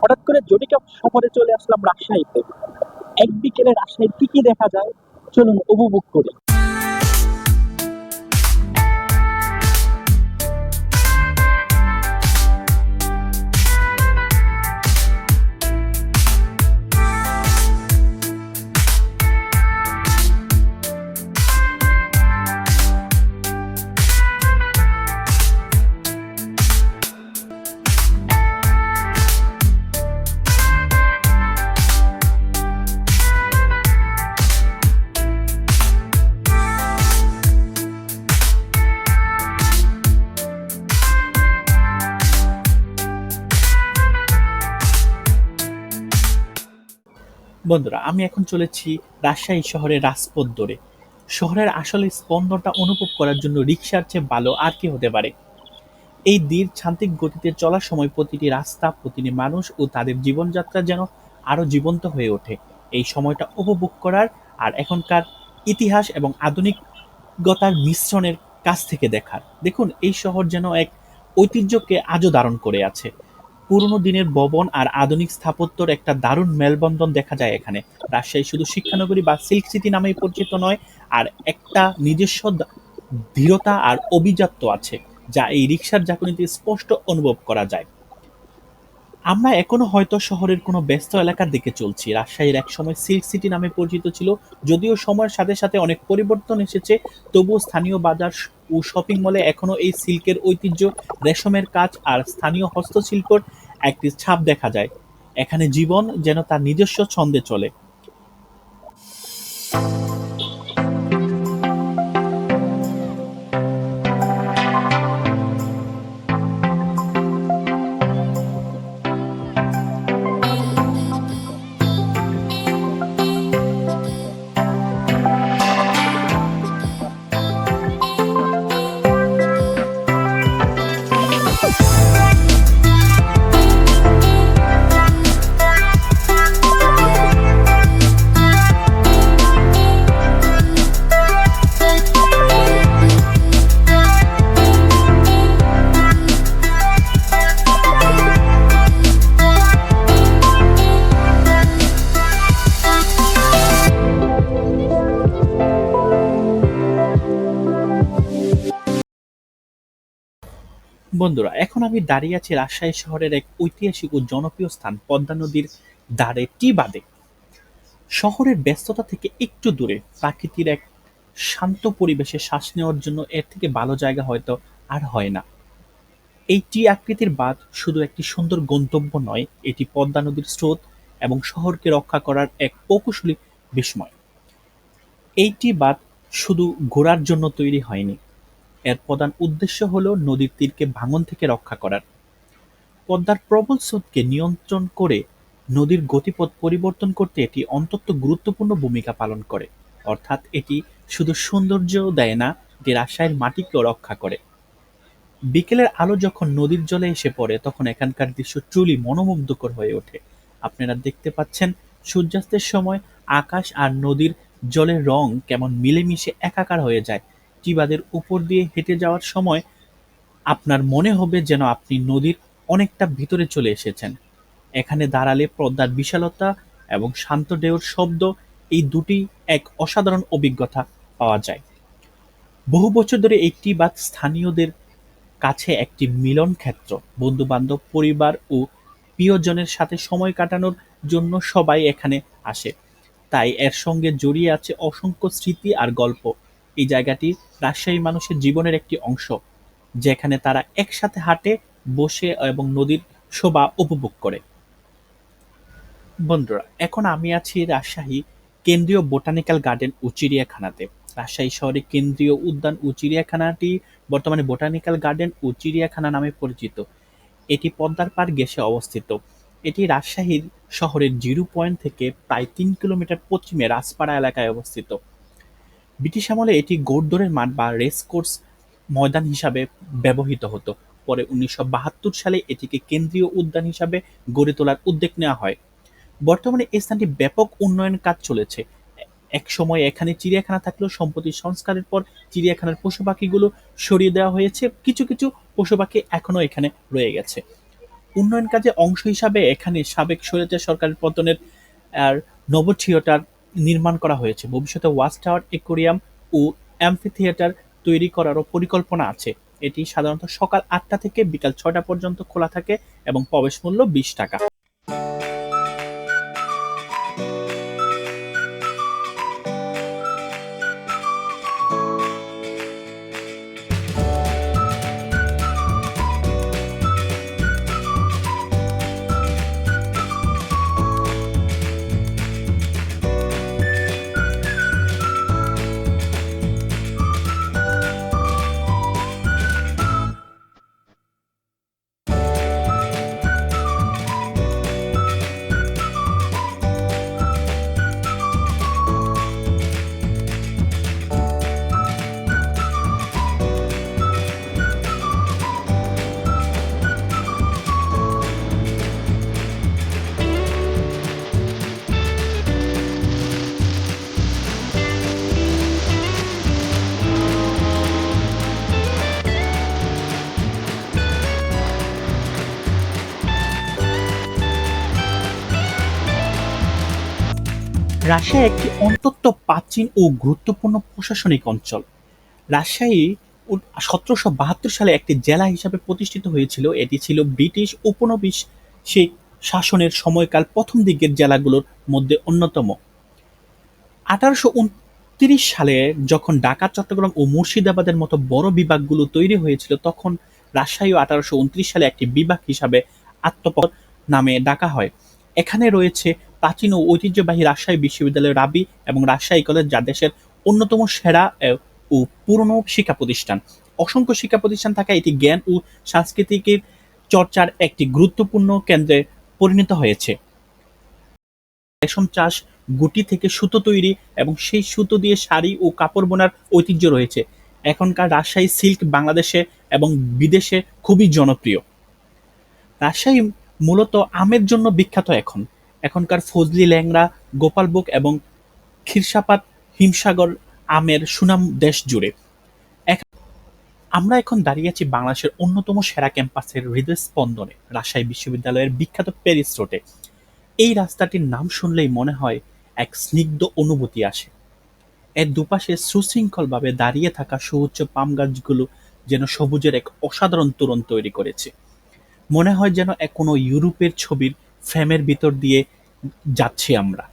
হঠাৎ করে জটিকা শহরে চলে আসলাম রাজশাহীতে। এক বিকেলে রাজশাহীর কি কি দেখা যায় চলুন উপভোগ করি। বন্ধুরা, আমি এখন চলেছি রাজশাহী শহরের রাজপথ ধরে। শহরের আসলে স্পন্দনটা অনুভব করার জন্য রিক্সার চেয়ে ভালো আর কি হতে পারে। এই ধীর শান্তিক গতিতে চলার সময় প্রতিটি রাস্তা, প্রতিটি মানুষ ও তাদের জীবনযাত্রা যেন আরো জীবন্ত হয়ে ওঠে। এই সময়টা উপভোগ করার আর এখনকার ইতিহাস এবং আধুনিকতার মিশ্রণের কাছ থেকে দেখার। দেখুন, এই শহর যেন এক ঐতিহ্যকে আজও ধারণ করে আছে। পুরনো দিনের ভবন আর আধুনিক স্থাপত্যর একটা দারুণ মেলবন্ধন দেখা যায় এখানে। রাজশাহী শুধু শিক্ষানগরী বা সিল্ক সিটি নামেই পরিচিত নয়, আর একটা নিজস্ব দৃঢ়তা আর অভিজাত্য আছে, যা এই রিক্সার ঝাঁকুনিতে স্পষ্ট অনুভব করা যায়। আমরা এখনো হয়তো শহরের কোনো ব্যস্ত এলাকার দিকে চলছি। রাজশাহীর একসময় সিল্ক সিটি নামে পরিচিত ছিল। যদিও সময়ের সাথে সাথে অনেক পরিবর্তন এসেছে, তবুও স্থানীয় বাজার ও শপিং মলে এখনো এই সিল্কের ঐতিহ্য, রেশমের কাজ আর স্থানীয় হস্তশিল্পের একটি ছাপ দেখা যায়। এখানে জীবন যেন তার নিজস্ব ছন্দে চলে। বন্ধুরা, এখন আমি দাঁড়িয়ে আছি রাজশাহী শহরের এক ঐতিহাসিক ও জনপ্রিয় স্থান পদ্মা নদীর ধারে টি বাদে। শহরের ব্যস্ততা থেকে একটু দূরে প্রাকৃতির এক শান্ত পরিবেশে শ্বাস নেওয়ার জন্য এর থেকে ভালো জায়গা হয়তো আর হয় না। এই টি আকৃতির বাঁধ শুধু একটি সুন্দর গন্তব্য নয়, এটি পদ্মা নদীর স্রোত এবং শহরকে রক্ষা করার এক প্রকৌশলী বিস্ময়। এই টি বাঁধ শুধু ঘোরার জন্য তৈরি হয়নি, এর প্রধান উদ্দেশ্য হল নদীর তীরকে ভাঙন থেকে রক্ষা করার। পদ্মার প্রবল স্রোতকে নিয়ন্ত্রণ করে নদীর গতিপথ পরিবর্তন করতে এটি অত্যন্ত গুরুত্বপূর্ণ ভূমিকা পালন করে। অর্থাৎ এটি শুধু সৌন্দর্য দেয় না, এটি রাজশাহীর মাটিকেও রক্ষা করে। বিকেলের আলো যখন নদীর জলে এসে পড়ে তখন এখানকার দৃশ্য ট্রুলি মনোমুগ্ধকর হয়ে ওঠে। আপনারা দেখতে পাচ্ছেন সূর্যাস্তের সময় আকাশ আর নদীর জলের রং কেমন মিলেমিশে একাকার হয়ে যায়। টিবাদের উপর দিয়ে হেঁটে যাওয়ার সময় আপনার মনে হবে যেন আপনি নদীর অনেকটা ভিতরে চলে এসেছেন। এখানে দাঁড়ালে পদ্মার বিশালতা এবং শান্ত ঢেউর শব্দ, এই দুটি এক অসাধারণ অভিজ্ঞতা পাওয়া যায়। বহু বছর ধরে একটি বাঁধ স্থানীয়দের কাছে একটি মিলন ক্ষেত্র। বন্ধু-বান্ধব, পরিবার ও প্রিয়জনের সাথে সময় কাটানোর জন্য সবাই এখানে আসে। তাই এর সঙ্গে জড়িয়ে আছে অসংখ্য স্মৃতি আর গল্প। এই জায়গাটি রাজশাহী মানুষের জীবনের একটি অংশ, যেখানে তারা একসাথে হাঁটে, বসে এবং নদীর শোভা উপভোগ করে। বন্ধুরা, এখন আমি আছি রাজশাহী কেন্দ্রীয় বোটানিক্যাল গার্ডেন ও চিড়িয়াখানাতে। রাজশাহী শহরে কেন্দ্রীয় উদ্যান ও চিড়িয়াখানাটি বর্তমানে বোটানিক্যাল গার্ডেন ও চিড়িয়াখানা নামে পরিচিত। এটি পদ্মার পাড় ঘেঁষে অবস্থিত। এটি রাজশাহীর শহরের জিরো পয়েন্ট থেকে প্রায় ৩ কিলোমিটার পশ্চিমে রাজপাড়া এলাকায় অবস্থিত। ব্রিটিশ আমলে এটি ঘোড়দৌড়ের মাঠ বা রেস কোর্স ময়দান হিসাবে ব্যবহৃত হতো। পরে ১৯৭২ সালে এটিকে কেন্দ্রীয় উদ্যান হিসাবে গড়ে তোলার উদ্যোগ নেওয়া হয়। বর্তমানে এই স্থানটি ব্যাপক উন্নয়ন কাজ চলেছে। একসময় এখানে চিড়িয়াখানা থাকলেও সম্প্রতি সংস্কারের পর চিড়িয়াখানার পশু পাখিগুলো সরিয়ে দেওয়া হয়েছে। কিছু কিছু পশু পাখি এখনো এখানে রয়ে গেছে। উন্নয়ন কাজের অংশ হিসাবে এখানে সাবেক স্বৈরাচার সরকারের পতনের আর নব থিয়েটার নির্মাণ করা হয়েছে। ভবিষ্যতে ওয়াচ টাওয়ার, অ্যাকোয়ারিয়াম ও অ্যাম্ফি থিয়েটার তৈরি করারও পরিকল্পনা আছে। এটি সাধারণত সকাল ৮টা থেকে বিকাল ৬টা পর্যন্ত খোলা থাকে এবং প্রবেশ মূল্য ৳২০। রাজশাহী একটি অত্যন্ত প্রাচীন ও গুরুত্বপূর্ণ প্রশাসনিক অঞ্চল। রাজশাহী ১৭৭২ সালে একটি জেলা হিসাবে প্রতিষ্ঠিত হয়েছিল। এটি ছিল ব্রিটিশ ঔপনিবেশিক শাসনের সময়কাল প্রথম দিকের জেলাগুলোর মধ্যে অন্যতম। ১৮২৯ সালে যখন ঢাকা, চট্টগ্রাম ও মুর্শিদাবাদের মতো বড় বিভাগগুলো তৈরি হয়েছিল, তখন রাজশাহীও ১৮২৯ সালে একটি বিভাগ হিসাবে আত্মপ্রকাশ নামে ডাকা হয়। এখানে রয়েছে প্রাচীন ও ঐতিহ্যবাহী রাজশাহী বিশ্ববিদ্যালয়, রাবি এবং রাজশাহী কলেজ, যা দেশের অন্যতম সেরা ও পুরনো শিক্ষা প্রতিষ্ঠান। অসংখ্য শিক্ষা প্রতিষ্ঠান থাকায় এটি জ্ঞান ও সংস্কৃতির চর্চার একটি গুরুত্বপূর্ণ কেন্দ্রে পরিণত হয়েছে। রেশম চাষ, গুটি থেকে সুতো তৈরি এবং সেই সুতো দিয়ে শাড়ি ও কাপড় বোনার ঐতিহ্য রয়েছে। এখনকার রাজশাহী সিল্ক বাংলাদেশে এবং বিদেশে খুবই জনপ্রিয়। রাজশাহী মূলত আমের জন্য বিখ্যাত। এখনকার ফজলি, ল্যাংড়া, গোপালভোগ এবং ক্ষীরসাপাত হিমসাগর আমের সুনাম দেশ জুড়ে। আমরা এখন দাঁড়িয়ে আছি বাংলাদেশের অন্যতম সেরা ক্যাম্পাসের হৃদয়স্পন্দনে, রাজশাহী বিশ্ববিদ্যালয়ের বিখ্যাত প্যারিস রোডে। এই রাস্তাটির নাম শুনলেই মনে হয় এক স্নিগ্ধ অনুভূতি আসে। এর দুপাশে সুশৃঙ্খলভাবে দাঁড়িয়ে থাকা সুউচ্চ পাম গাছগুলো যেন সবুজের এক অসাধারণ তোরণ তৈরি করেছে। মনে হয় যেন কোনো ইউরোপের ছবির ফ্রেমের ভিতর দিয়ে যাচ্ছি আমরা।